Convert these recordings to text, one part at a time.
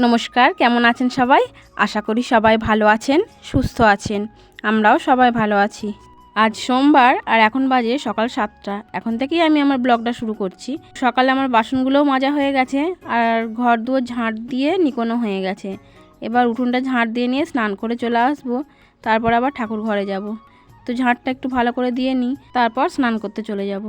নমস্কার, কেমন আছেন সবাই? আশা করি সবাই ভালো আছেন, সুস্থ আছেন। আমরাও সবাই ভালো আছি। আজ সোমবার আর এখন বাজে সকাল 7টা। এখন থেকেই আমি আমার ব্লগটা শুরু করছি। সকালে আমার বাসনগুলোও মাজা হয়ে গেছে আর ঘর দুয়ার ঝাঁট দিয়ে নিকোনো হয়ে গেছে। এবার উঠোনটা ঝাঁট দিয়ে নিয়ে স্নান করে চলে আসবো, তারপর আবার ঠাকুর ঘরে যাব। তো ঝাঁটটা একটু ভালো করে দিয়ে নিই, তারপর স্নান করতে চলে যাব।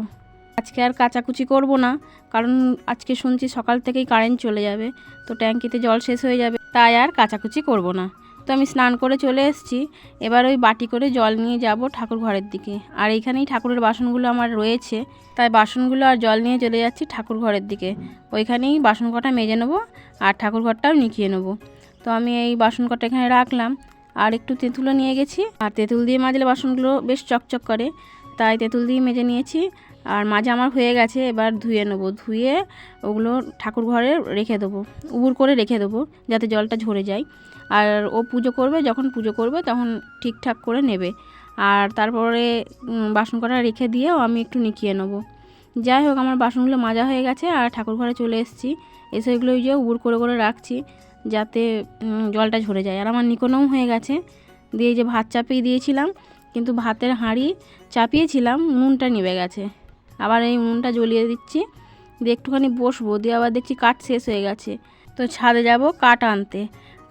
আজকে আর কাচাকুচি করব না, কারণ আজকে শুনছি সকাল থেকেই কারেন্ট চলে যাবে, তো ট্যাঙ্কিতে জল শেষ হয়ে যাবে, তাই আর কাচাকুচি করব না। তো আমি স্নান করে চলে এসেছি। এবার ওই বাটি করে জল নিয়ে যাব ঠাকুর ঘরের দিকে। আর এইখানেই ঠাকুরের বাসনগুলো আমার রয়েছে, তাই বাসনগুলো আর জল নিয়ে চলে যাচ্ছি ঠাকুর ঘরের দিকে। ওইখানেই বাসন কটা মেজে নেবো আর ঠাকুর ঘরটাও নিকিয়ে নেবো। তো আমি এই বাসন কটা এখানে রাখলাম, আর একটু তেঁতুলও নিয়ে গেছি। আর তেঁতুল দিয়ে মাজলে বাসনগুলো বেশ চকচক করে, তাই তেঁতুল দিয়ে মেজে নিয়েছি। আর মাজা আমার হয়ে গেছে, এবার ধুয়ে নেবো। ধুয়ে ওগুলো ঠাকুর ঘরে রেখে দেবো, উবুর করে রেখে দেবো, যাতে জলটা ঝরে যায়। আর ও পুজো করবে, যখন পুজো করবে তখন ঠিকঠাক করে নেবে। আর তারপরে বাসন কটা রেখে দিয়েও আমি একটু নিকিয়ে নেবো। যাই হোক, আমার বাসনগুলো মাজা হয়ে গেছে আর ঠাকুর ঘরে চলে এসেছি। এসে এগুলো ওই যে উবুর করে করে রাখছি, যাতে জলটা ঝরে যায়। আর আমার নিকোনোও হয়ে গেছে। দিয়ে যে ভাত চাপিয়ে দিয়েছিলাম, কিন্তু ভাতের হাঁড়ি চাপিয়েছিলাম, উনুনটা নিভে গেছে। আবার এই উনুনটা জ্বলিয়ে দিচ্ছি, দিয়ে একটুখানি বসবো। দিয়ে আবার দেখছি কাঠ শেষ হয়ে গেছে, তো ছাদে যাব কাঠ আনতে।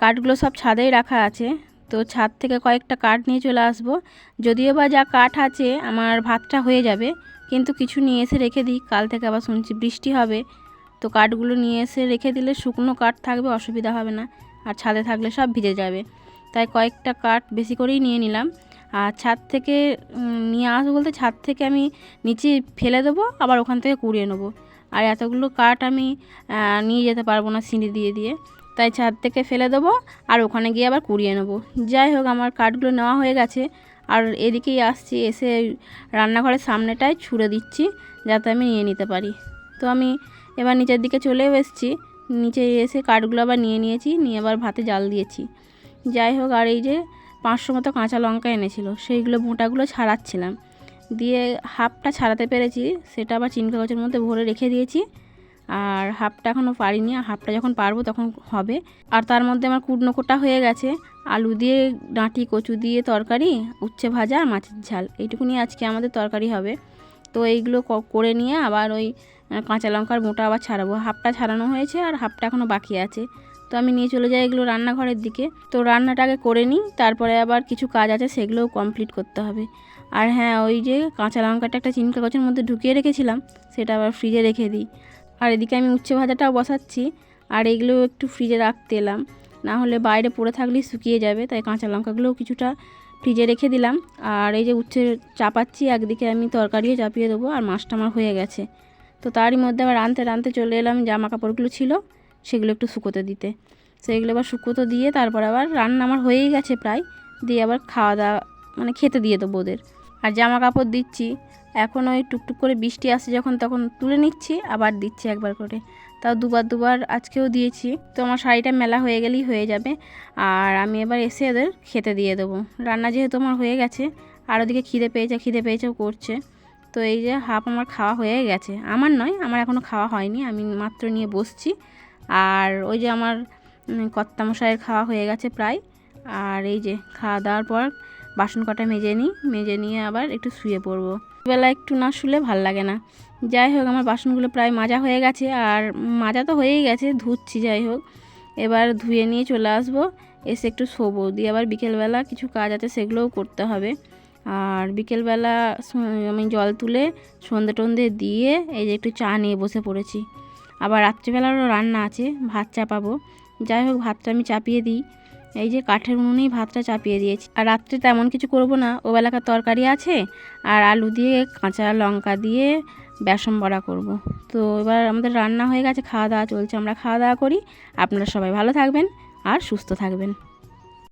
কাঠগুলো সব ছাদেই রাখা আছে, তো ছাদ থেকে কয়েকটা কাঠ নিয়ে চলে আসবো। যদিও বা যা কাঠ আছে আমার ভাতটা হয়ে যাবে, কিন্তু কিছু নিয়ে এসে রেখে দিই। কাল থেকে আবার শুনছি বৃষ্টি হবে, তো কাঠগুলো নিয়ে এসে রেখে দিলে শুকনো কাঠ থাকবে, অসুবিধা হবে না। আর ছাদে থাকলে সব ভিজে যাবে, তাই কয়েকটা কাঠ বেশি করেই নিয়ে নিলাম। আর ছাদ থেকে নিয়ে আসবো বলতে, ছাদ থেকে আমি নিচে ফেলে দেবো, আবার ওখান থেকে কুড়িয়ে নেবো। আর এতগুলো কাঠ আমি নিয়ে যেতে পারবো না সিঁড়ি দিয়ে দিয়ে, তাই ছাদ থেকে ফেলে দেবো আর ওখানে গিয়ে আবার কুড়িয়ে নেবো। যাই হোক, আমার কাঠগুলো নেওয়া হয়ে গেছে। আর এদিকেই আসছি, এসে রান্নাঘরের সামনেটায় ছুঁড়ে দিচ্ছি, যাতে আমি নিয়ে নিতে পারি। তো আমি এবার নিচের দিকে চলেও এসেছি। নিচে এসে কাঠগুলো আবার নিয়ে নিয়েছি, নিয়ে আবার ভাতে জাল দিয়েছি। যাই হোক, আর এই যে 500 মতো কাঁচা লঙ্কা এনেছিল, সেইগুলো বোঁটাগুলো ছাড়াচ্ছিলাম। দিয়ে হাফটা ছাড়াতে পেরেছি, সেটা আবার চিনি কাগজের মধ্যে ভরে রেখে দিয়েছি। আর হাফটা এখনও পারিনি, আর হাফটা যখন পারবো তখন হবে। আর তার মধ্যে আমার কুটনো কোটা হয়ে গেছে, আলু দিয়ে ডাঁটি কচু দিয়ে তরকারি, উচ্ছে ভাজা আর মাছের ঝাল, এইটুকুনি আজকে আমাদের তরকারি হবে। তো এইগুলো করে নিয়ে আবার ওই কাঁচা লঙ্কার বোঁটা আবার ছাড়াবো। হাফটা ছাড়ানো হয়েছে আর হাফটা এখনও বাকি আছে। তো আমি নিয়ে চলে যাই এগুলো রান্নাঘরের দিকে। তো রান্নাটা আগে করে নিই, তারপরে আবার কিছু কাজ আছে, সেগুলোও কমপ্লিট করতে হবে। আর হ্যাঁ, ওই যে কাঁচা লঙ্কাটা একটা চিনি কাগজের মধ্যে ঢুকিয়ে রেখেছিলাম, সেটা আবার ফ্রিজে রেখে দিই। আর এদিকে আমি উচ্ছে ভাজাটাও বসাচ্ছি, আর এগুলো একটু ফ্রিজে রাখতে এলাম, না হলে বাইরে পড়ে থাকলেই শুকিয়ে যাবে, তাই কাঁচা লঙ্কাগুলোও কিছুটা ফ্রিজে রেখে দিলাম। আর এই যে উচ্ছে চাপাচ্ছি, একদিকে আমি তরকারিও চাপিয়ে দেবো, আর মাছটা আমার হয়ে গেছে। তো তারই মধ্যে আবার রাঁধতে রাঁধতে চলে এলাম জামা কাপড়গুলো ছিল, সেগুলো একটু শুকোতে দিতে। সেইগুলো আবার শুকোতে দিয়ে তারপর আবার রান্না আমার হয়েই গেছে প্রায়, দিয়ে আবার খাওয়া দাওয়া মানে খেতে দিয়ে দেবো ওদের। আর জামা কাপড় দিচ্ছি, এখন ওই টুকটুক করে বৃষ্টি আসে যখন, তখন তুলে নিচ্ছি, আবার দিচ্ছি একবার করে। তাও দুবার আজকেও দিয়েছি। তো আমার শাড়িটা মেলা হয়ে গেলেই হয়ে যাবে, আর আমি এবার এসে ওদের খেতে দিয়ে দেবো। রান্না যেহেতু আমার হয়ে গেছে, আর ওদিকে খিদে পেয়েছেও করছে। তো এই যে হাফ আমার খাওয়া হয়ে গেছে, আমার নয়, আমার এখনও খাওয়া হয়নি, আমি মাত্র নিয়ে বসছি। আর ওই যে আমার কর্তামশাইয়ের খাওয়া হয়ে গেছে প্রায়। আর এই যে খাওয়া দাওয়ার পর বাসন কটা মেজে নিয়ে আবার একটু শুয়ে পড়বো। বেলা একটু না শুলে ভাল লাগে না। যাই হোক, আমার বাসনগুলো প্রায় মাজা হয়ে গেছে, আর মাজা তো হয়েই গেছে, ধুচ্ছি। যাই হোক, এবার ধুয়ে নিয়ে চলে আসবো, এসে একটু শোবো। দিয়ে আবার বিকেলবেলা কিছু কাজ আছে, সেগুলোও করতে হবে। আর বিকেলবেলা আমি জল তুলে সন্ধে টন্ধে দিয়ে এই যে একটু চা নিয়ে বসে পড়েছি। আবার রাত্রিবেলারও রান্না আছে, ভাত চাপাবো। যাই হোক, ভাতটা আমি চাপিয়ে দিই, এই যে কাঠের উনুনেই ভাতটা চাপিয়ে দিয়েছি। আর রাত্রে তেমন কিছু করব না, ওবেলাকার তরকারি আছে, আর আলু দিয়ে কাঁচা লঙ্কা দিয়ে বেসন বড়া করব। তো এবার আমাদের রান্না হয়ে গেছে, খাওয়া দাওয়া চলছে, আমরা খাওয়া দাওয়া করি। আপনারা সবাই ভালো থাকবেন আর সুস্থ থাকবেন।